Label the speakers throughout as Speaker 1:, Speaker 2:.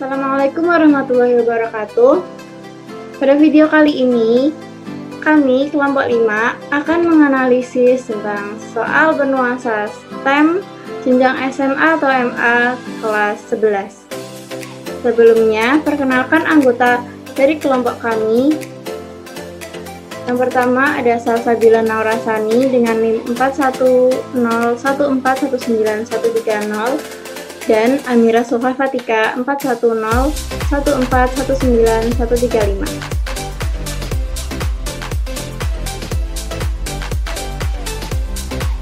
Speaker 1: Assalamualaikum warahmatullahi wabarakatuh. Pada video kali ini, kami kelompok 5 akan menganalisis tentang soal bernuansa STEM jenjang SMA atau MA kelas 11. Sebelumnya, perkenalkan anggota dari kelompok kami. Yang pertama ada Salsabila Naurasani dengan NIM 41014191330 dan Amira Sofa Fatika 41014191335.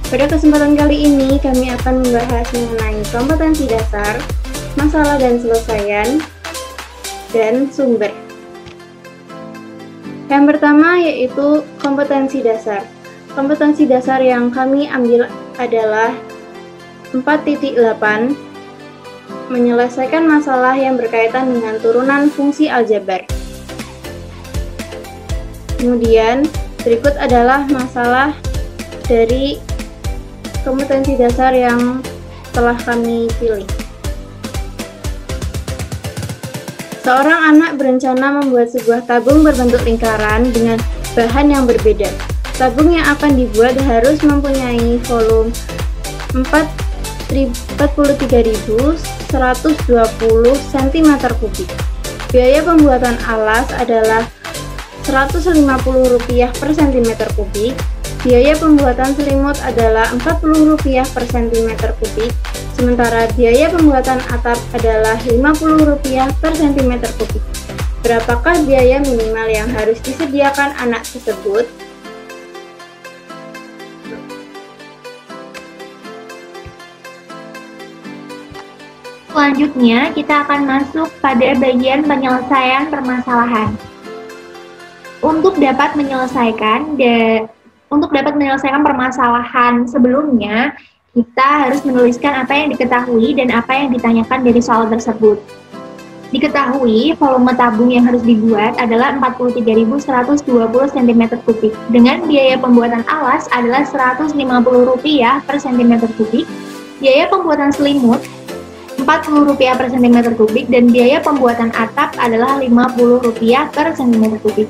Speaker 1: Pada kesempatan kali ini kami akan membahas mengenai kompetensi dasar, masalah dan selesaian, dan sumber. Yang pertama yaitu kompetensi dasar. Kompetensi dasar yang kami ambil adalah 4.8, menyelesaikan masalah yang berkaitan dengan turunan fungsi aljabar. Kemudian berikut adalah masalah dari kompetensi dasar yang telah kami pilih. Seorang anak berencana membuat sebuah tabung berbentuk lingkaran dengan bahan yang berbeda. Tabung yang akan dibuat harus mempunyai volume 43.120 cm3. Biaya pembuatan alas adalah Rp150 per cm3. Biaya pembuatan selimut adalah Rp40 per cm3. Sementara biaya pembuatan atap adalah Rp50 per cm3. Berapakah biaya minimal yang harus disediakan anak tersebut?
Speaker 2: Selanjutnya, kita akan masuk pada bagian penyelesaian permasalahan. Untuk dapat menyelesaikan permasalahan sebelumnya, kita harus menuliskan apa yang diketahui dan apa yang ditanyakan dari soal tersebut. Diketahui, volume tabung yang harus dibuat adalah 43.120 cm3 dengan biaya pembuatan alas adalah Rp150 per cm3. Biaya pembuatan selimut Rp40 per cm3 dan biaya pembuatan atap adalah Rp50 per cm3.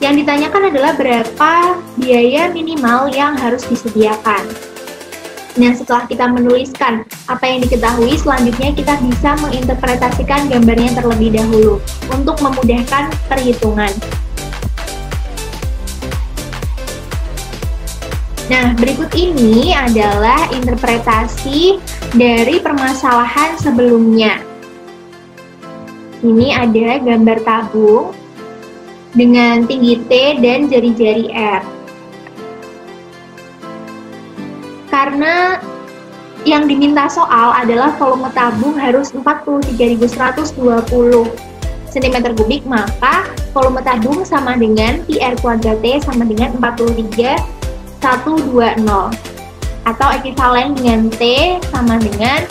Speaker 2: Yang ditanyakan adalah berapa biaya minimal yang harus disediakan. Nah, setelah kita menuliskan apa yang diketahui, selanjutnya kita bisa menginterpretasikan gambarnya terlebih dahulu untuk memudahkan perhitungan. Nah, berikut ini adalah interpretasi dari permasalahan sebelumnya. Ini ada gambar tabung dengan tinggi T dan jari-jari R. Karena yang diminta soal adalah volume tabung harus 43.120 cm3, maka volume tabung sama dengan PR kuadrat T sama dengan 43.120 atau ekivalen dengan T sama dengan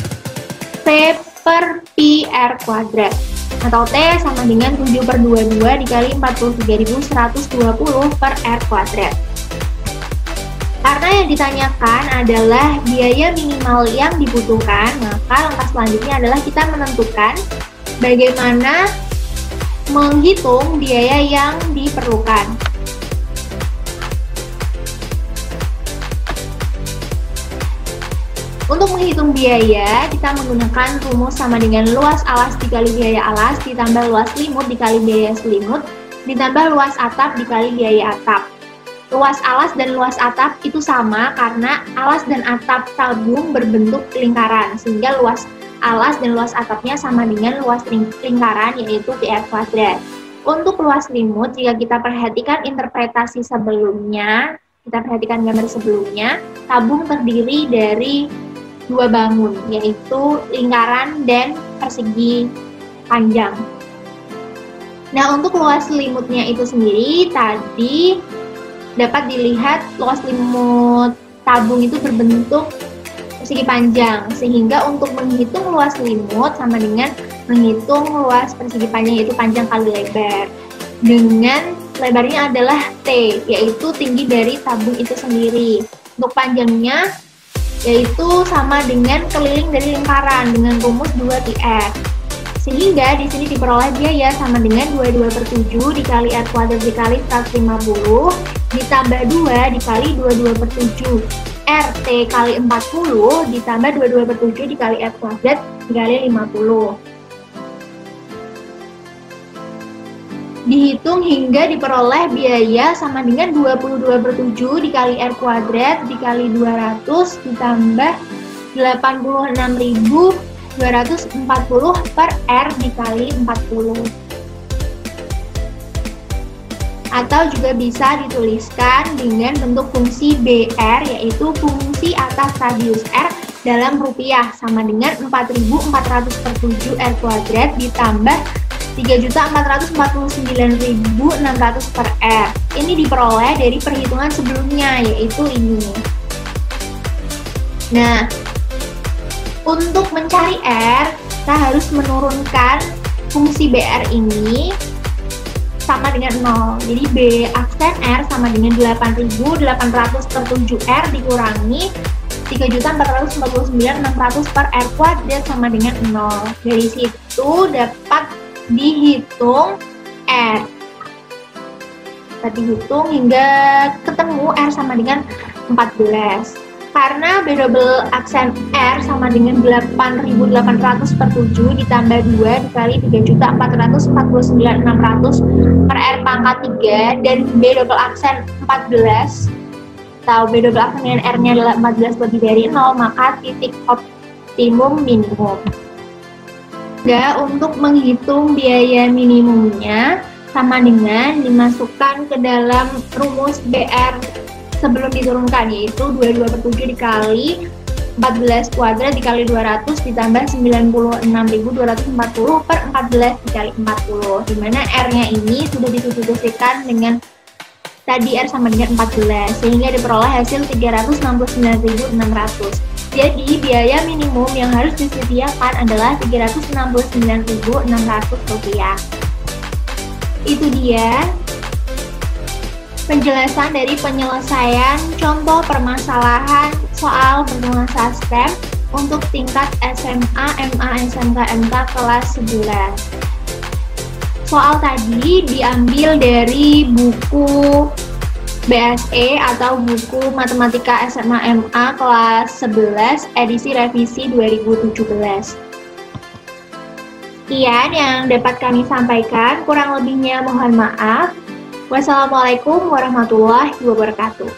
Speaker 2: T per PR kuadrat atau T sama dengan 7/22 dikali 43.120 per R kuadrat. Karena yang ditanyakan adalah biaya minimal yang dibutuhkan, maka langkah selanjutnya adalah kita menentukan bagaimana menghitung biaya yang diperlukan. Untuk menghitung biaya, kita menggunakan rumus sama dengan luas alas dikali biaya alas ditambah luas selimut dikali biaya selimut ditambah luas atap dikali biaya atap. Luas alas dan luas atap itu sama karena alas dan atap tabung berbentuk lingkaran, sehingga luas alas dan luas atapnya sama dengan luas lingkaran, yaitu PR kuadrat. Untuk luas selimut, jika kita perhatikan interpretasi sebelumnya, kita perhatikan gambar sebelumnya, tabung terdiri dari dua bangun, yaitu lingkaran dan persegi panjang. Nah, untuk luas selimutnya itu sendiri tadi dapat dilihat luas selimut tabung itu berbentuk persegi panjang, sehingga untuk menghitung luas selimut sama dengan menghitung luas persegi panjang, yaitu panjang kali lebar, dengan lebarnya adalah T, yaitu tinggi dari tabung itu sendiri. Untuk panjangnya yaitu sama dengan keliling dari lingkaran dengan rumus 2πr. Sehingga di sini diperoleh biaya sama dengan 22/7 dikali R kuadrat dikali 150 ditambah 2 dikali 22/7 RT kali 40 ditambah 22/7 dikali R kuadrat dikali 50. Dihitung hingga diperoleh biaya sama dengan 22/7 dikali R kuadrat dikali 200 ditambah 86.240 per R dikali 40. Atau juga bisa dituliskan dengan bentuk fungsi BR, yaitu fungsi atas radius R dalam rupiah, sama dengan 4.400/7 R kuadrat ditambah 3.449.600 per R. Ini diperoleh dari perhitungan sebelumnya, yaitu ini. Nah, untuk mencari R, kita harus menurunkan fungsi BR ini sama dengan 0. Jadi B aksen R sama dengan 8.800/7 R dikurangi 3.449.600 per R kuadrat sama dengan 0. Dari situ dapat dihitung R. Kita dihitung hingga ketemu R sama dengan 14. Karena variabel aksen R sama dengan 8.800/7 ditambah 2 dikali 3.449.600 per R pangkat 3, dan B double aksen 14 atau B double aksen dengan R-nya adalah 14 lebih dari 0, maka titik optimum minimum. Nah, untuk menghitung biaya minimumnya sama dengan dimasukkan ke dalam rumus BR sebelum diturunkan, yaitu 22/7 dikali 14 kuadrat dikali 200 ditambah 96.240 per 14 dikali 40, dimana R-nya ini sudah disubstitusikan dengan tadi R sama dengan 14, sehingga diperoleh hasil 369.600. Jadi biaya minimum yang harus disediakan adalah 369.600 rupiah. Itu dia penjelasan dari penyelesaian contoh permasalahan soal bernuansa STEM untuk tingkat SMA, MA, SMK, MK kelas 11. Soal tadi diambil dari buku BSE atau buku Matematika SMA MA kelas 11 edisi revisi 2017. Sekian yang dapat kami sampaikan, kurang lebihnya mohon maaf. Wassalamualaikum warahmatullahi wabarakatuh.